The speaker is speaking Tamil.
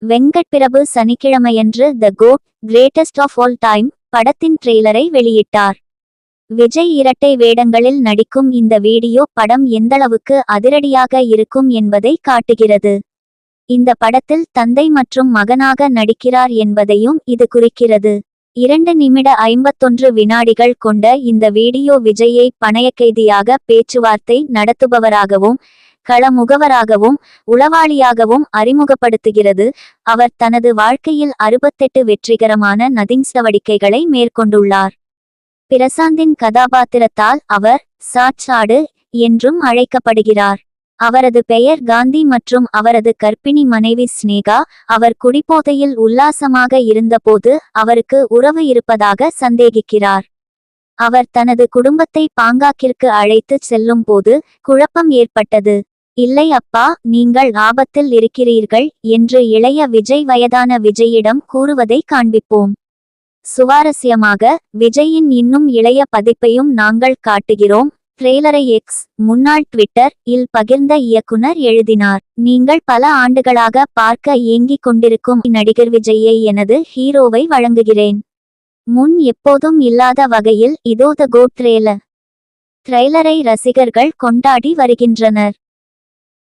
வெங்கட் பிரபு சனிக்கிழமையன்று the GOAT greatest of all time படத்தின் ட்ரெய்லரை வெளியிட்டார். விஜய் இரட்டை வேடங்களில் நடிக்கும் இந்த வீடியோ படம் எந்தளவுக்கு அதிரடியாக இருக்கும் என்பதை காட்டுகிறது. இந்த படத்தில் தந்தை மற்றும் மகனாக நடிக்கிறார் என்பதையும் இது குறிக்கிறது. 2 நிமிட 51 வினாடிகள் கொண்ட இந்த வீடியோ விஜயை பணயக்கைதியாக பேச்சுவார்த்தை நடத்துபவராகவும் களமுகவராகவும் உளவாளியாகவும் அறிமுகப்படுத்துகிறது. அவர் தனது வாழ்க்கையில் 68 வெற்றிகரமான நடவடிக்கைகளை மேற்கொண்டுள்ளார். பிரசாந்தின் கதாபாத்திரத்தால் அவர் சாட்சாடு என்றும் அழைக்கப்படுகிறார். அவரது பெயர் காந்தி மற்றும் அவரது கர்ப்பிணி மனைவி ஸ்னேகா. அவர் குடிபோதையில் உல்லாசமாக இருந்தபோது அவருக்கு உறவு இருப்பதாக சந்தேகிக்கிறார். அவர் தனது குடும்பத்தை பாங்காக்கிற்கு அழைத்துச் செல்லும் போது குழப்பம் ஏற்பட்டது. இல்லை அப்பா, நீங்கள் ஆபத்தில் இருக்கிறீர்கள் என்று இளைய விஜய் வயதான விஜயிடம் கூறுவதை காண்பிப்போம். சுவாரஸ்யமாக, விஜயின் இன்னும் இளைய பதிப்பையும் நாங்கள் காட்டுகிறோம். ட்ரெய்லரை எக்ஸ் முன்னாள் ட்விட்டர் இல் பகிர்ந்த இயக்குனர் எழுதினார். நீங்கள் பல ஆண்டுகளாக பார்க்க ஏங்கிக் கொண்டிருக்கும் நடிகர் விஜயை எனது ஹீரோவை வழங்குகிறேன். முன் எப்போதும் இல்லாத வகையில் இதோ த கோட் ட்ரெய்லரை ரசிகர்கள் கொண்டாடி வருகின்றனர்.